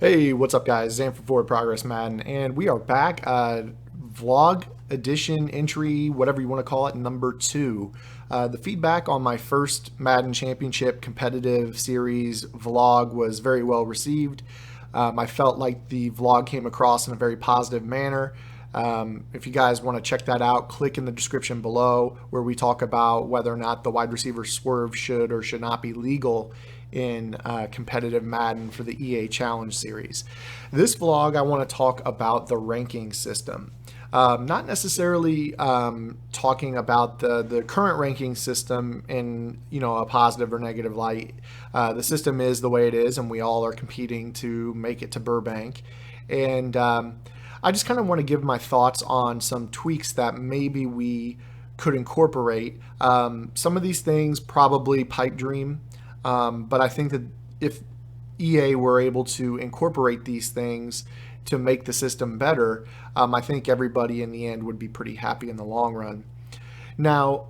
Hey, what's up, guys? Zan from Forward Progress Madden, and we are back. Vlog edition entry, whatever you want to call it, number 2. The feedback on my first Madden Championship competitive series vlog was very well received. I felt like the vlog came across in a very positive manner. If you guys want to check that out, click in the description below where we talk about whether or not the wide receiver swerve should or should not be legal in competitive Madden for the EA Challenge Series. This vlog, I want to talk about the ranking system. Not necessarily talking about the current ranking system in a positive or negative light. The system is the way it is, and we all are competing to make it to Burbank. And I just kind of want to give my thoughts on some tweaks that maybe we could incorporate. Some of these things probably pipe dream, but I think that if EA were able to incorporate these things to make the system better, I think everybody in the end would be pretty happy in the long run. Now,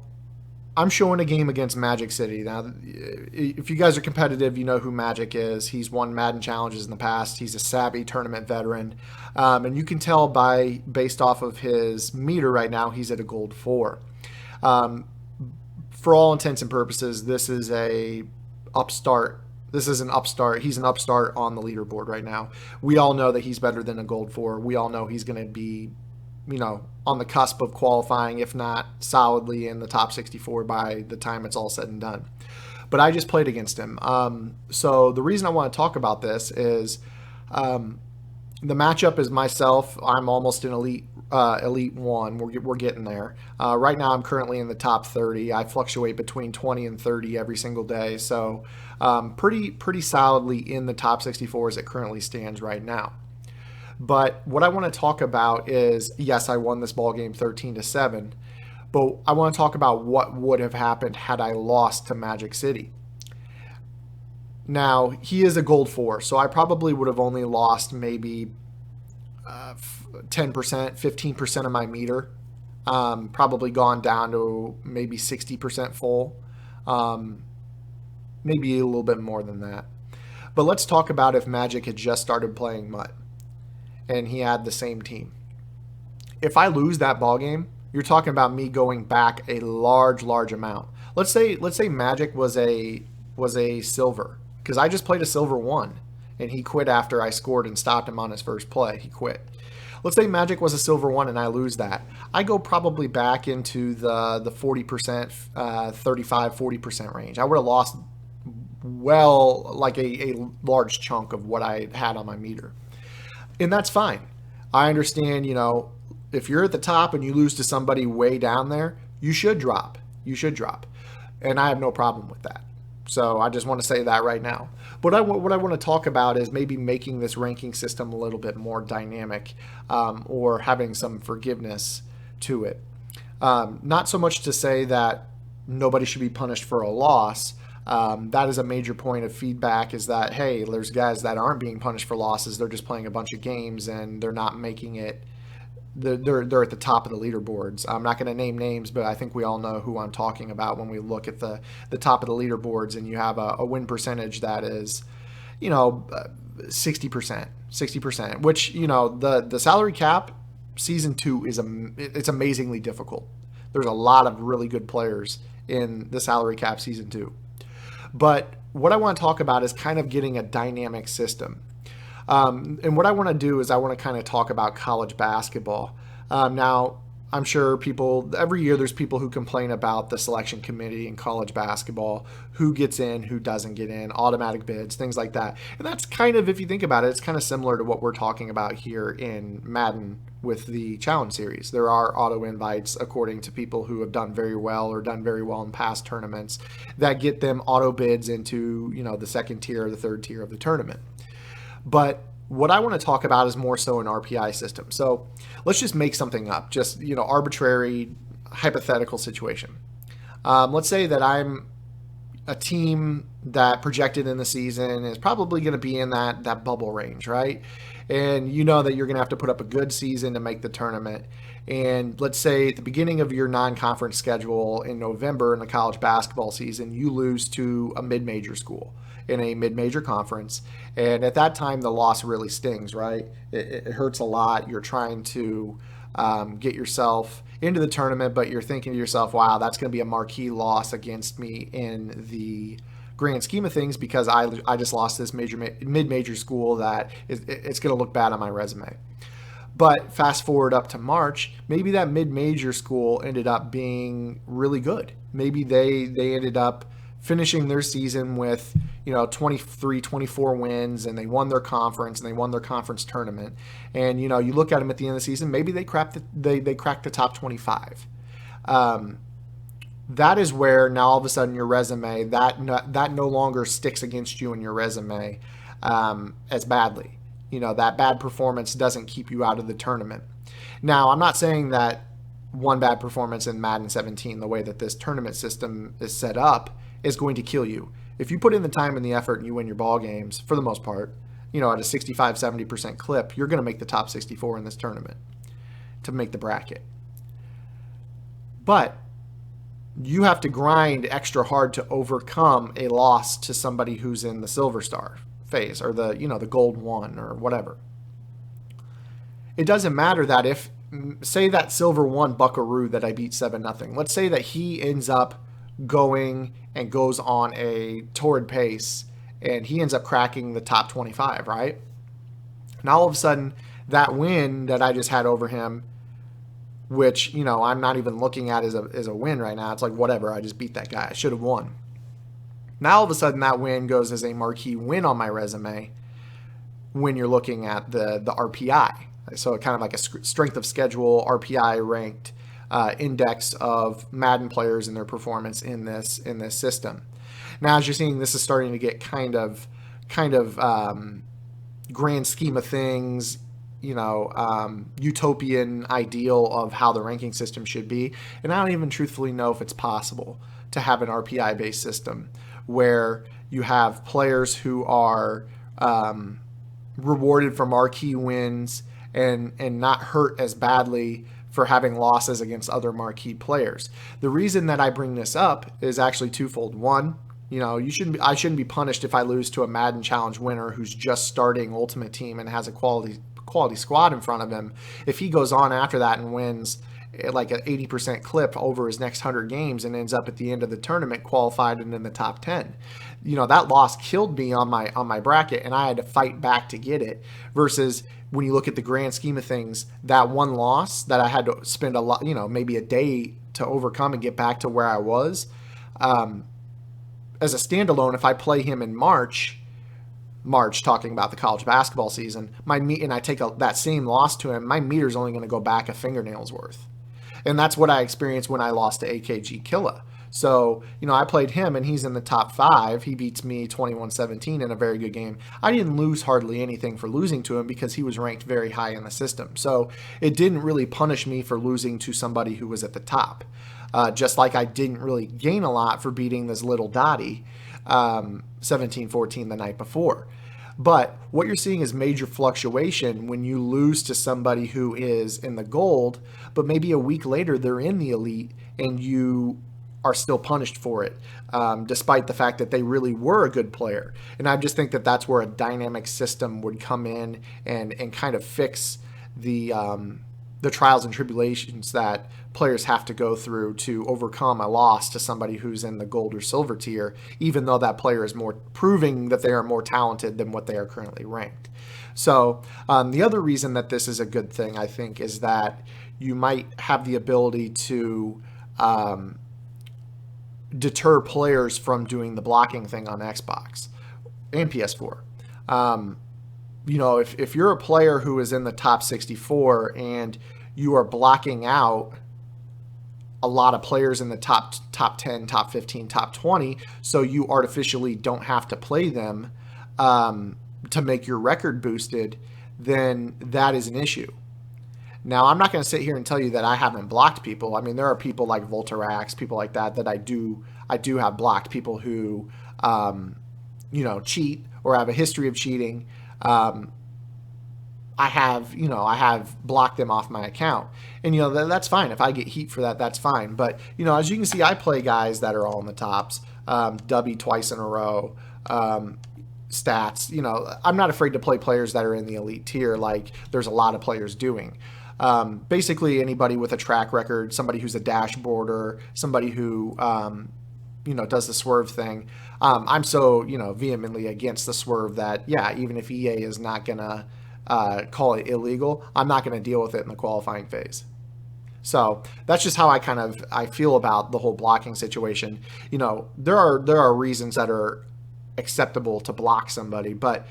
I'm showing a game against Magic City. Now, if you guys are competitive, you know who Magic is. He's won Madden challenges in the past. He's a savvy tournament veteran. And you can tell based off of his meter right now, he's at a gold 4. For all intents and purposes, this is a upstart. This is an upstart. He's an upstart on the leaderboard right now. We all know that he's better than a gold 4. We all know he's going to be on the cusp of qualifying, if not solidly in the top 64 by the time it's all said and done. But I just played against him. So the reason I want to talk about this is the matchup is myself. I'm almost an elite 1. We're getting there. Right now I'm currently in the top 30. I fluctuate between 20 and 30 every single day. So pretty solidly in the top 64 as it currently stands right now. But what I want to talk about is, yes, I won this ball game 13-7, but I want to talk about what would have happened had I lost to Magic City. Now, he is a gold 4, so I probably would have only lost maybe 10%, 15% of my meter, probably gone down to maybe 60% full, maybe a little bit more than that. But let's talk about if Magic had just started playing MUT and he had the same team. If I lose that ball game, you're talking about me going back a large amount. Let's say Magic was a silver, because I just played a silver 1 and he quit after I scored and stopped him on his first play. He quit. Let's say Magic was a silver 1 and I lose that. I go probably back into the 40%, 35, 40% range. I would have lost like a large chunk of what I had on my meter. And that's fine. I understand, if you're at the top and you lose to somebody way down there, you should drop. You should drop. And I have no problem with that. So I just want to say that right now. But what I want to talk about is maybe making this ranking system a little bit more dynamic, or having some forgiveness to it. Not so much to say that nobody should be punished for a loss. That is a major point of feedback, is that, hey, there's guys that aren't being punished for losses. They're just playing a bunch of games and they're not making it. They're at the top of the leaderboards. I'm not going to name names, but I think we all know who I'm talking about when we look at the top of the leaderboards, and you have a win percentage that is, 60%, which, the salary cap season 2 it's amazingly difficult. There's a lot of really good players in the salary cap season 2. But what I want to talk about is kind of getting a dynamic system. And what I want to do is I want to kind of talk about college basketball. Now, I'm sure every year there's people who complain about the selection committee in college basketball, who gets in, who doesn't get in, automatic bids, things like that. And that's kind of, if you think about it, it's kind of similar to what we're talking about here in Madden with the Challenge Series. There are auto invites according to people who have done very well or done very well in past tournaments that get them auto bids into, the second tier or the third tier of the tournament. But what I want to talk about is more so an RPI system. So let's just make something up, just, arbitrary hypothetical situation. Let's say that I'm a team that projected in the season is probably going to be in that bubble range, right? And you know that you're going to have to put up a good season to make the tournament. And let's say at the beginning of your non-conference schedule in November in the college basketball season, you lose to a mid-major school in a mid-major conference. And at that time, the loss really stings, right? It hurts a lot. You're trying to get yourself into the tournament, but you're thinking to yourself, wow, that's going to be a marquee loss against me in the grand scheme of things because I just lost this mid-major school that it's going to look bad on my resume. But fast forward up to March, maybe that mid-major school ended up being really good. Maybe they ended up finishing their season with 23, 24 wins, and they won their conference and they won their conference tournament. And you look at them at the end of the season, maybe they cracked the top 25. That is where now all of a sudden your resume that no longer sticks against you in your resume as badly. That bad performance doesn't keep you out of the tournament. Now, I'm not saying that one bad performance in Madden 17, the way that this tournament system is set up, is going to kill you. If you put in the time and the effort and you win your ball games, for the most part, at a 65-70% clip, you're going to make the top 64 in this tournament to make the bracket. But you have to grind extra hard to overcome a loss to somebody who's in the Silver Star phase or the Gold 1 or whatever. It doesn't matter that if, say that Silver 1 Buckaroo that I beat 7-0, let's say that he ends up goes on a torrid pace and he ends up cracking the top 25, right? Now all of a sudden that win that I just had over him, which, I'm not even looking at as a win right now. It's like, whatever, I just beat that guy. I should have won. Now all of a sudden that win goes as a marquee win on my resume when you're looking at the RPI. So kind of like a strength of schedule, RPI ranked index of Madden players and their performance in this system. Now, as you're seeing, this is starting to get kind of grand scheme of things, utopian ideal of how the ranking system should be. And I don't even truthfully know if it's possible to have an RPI-based system where you have players who are rewarded for marquee wins and not hurt as badly for having losses against other marquee players. The reason that I bring this up is actually twofold. One, I shouldn't be punished if I lose to a Madden Challenge winner who's just starting Ultimate Team and has a quality squad in front of him. If he goes on after that and wins like an 80% clip over his next 100 games and ends up at the end of the tournament qualified and in the top 10, that loss killed me on my bracket and I had to fight back to get it. Versus when you look at the grand scheme of things, that one loss that I had to spend a lot, maybe a day to overcome and get back to where I was, as a standalone, if I play him in March talking about the college basketball season, and I take that same loss to him, my meter's only going to go back a fingernail's worth. And that's what I experienced when I lost to AKG Killa. So, I played him and he's in the top 5. He beats me 21-17 in a very good game. I didn't lose hardly anything for losing to him because he was ranked very high in the system. So it didn't really punish me for losing to somebody who was at the top. Just like I didn't really gain a lot for beating this little Dottie 17-14 the night before. But what you're seeing is major fluctuation when you lose to somebody who is in the gold, but maybe a week later they're in the elite and you are still punished for it, despite the fact that they really were a good player. And I just think that that's where a dynamic system would come in and kind of fix the trials and tribulations that players have to go through to overcome a loss to somebody who's in the gold or silver tier, even though that player is proving that they are more talented than what they are currently ranked. So the other reason that this is a good thing, I think, is that you might have the ability to deter players from doing the blocking thing on Xbox and PS4. If you're a player who is in the top 64 and you are blocking out a lot of players in the top 10, top 15, top 20, so you artificially don't have to play them to make your record boosted, then that is an issue. Now, I'm not going to sit here and tell you that I haven't blocked people. I mean, there are people like Volterax, people like that I do have blocked. People who, cheat or have a history of cheating. I have blocked them off my account, and that's fine. If I get heat for that, that's fine. But as you can see, I play guys that are all in the tops, W twice in a row. Stats, I'm not afraid to play players that are in the elite tier, like there's a lot of players doing. Basically anybody with a track record, somebody who's a dashboarder, somebody who does the swerve thing. I'm so vehemently against the swerve that even if EA is not gonna call it illegal, I'm not gonna deal with it in the qualifying phase. So that's just how I feel about the whole blocking situation. There are reasons that are acceptable to block somebody, but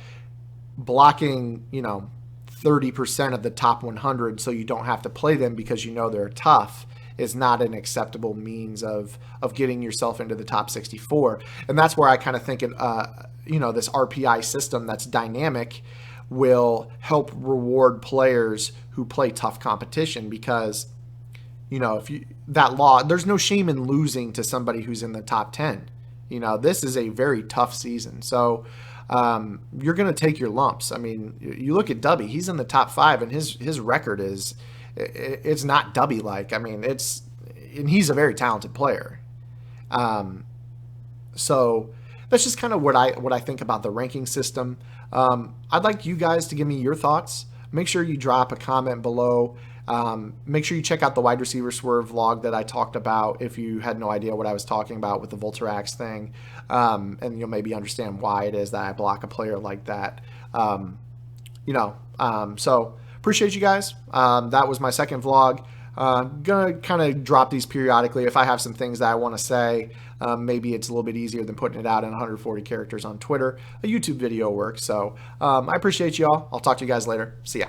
blocking 30% of the top 100 so you don't have to play them because they're tough is not an acceptable means of getting yourself into the top 64. And that's where I kind of think this RPI system that's dynamic will help reward players who play tough competition, because there's no shame in losing to somebody who's in the top 10. This is a very tough season. So you're going to take your lumps. I mean, you look at Dubby, he's in the top 5, and his record it's not Dubby-like. I mean, and he's a very talented player. So that's just kind of what I think about the ranking system. I'd like you guys to give me your thoughts. Make sure you drop a comment below. Make sure you check out the wide receiver swerve vlog that I talked about if you had no idea what I was talking about with the Volterax thing. And you'll maybe understand why it is that I block a player like that. So appreciate you guys. That was my second vlog. Gonna kind of drop these periodically if I have some things that I want to say. Maybe it's a little bit easier than putting it out in 140 characters on Twitter. A YouTube video works. So I appreciate y'all. I'll talk to you guys later. See ya.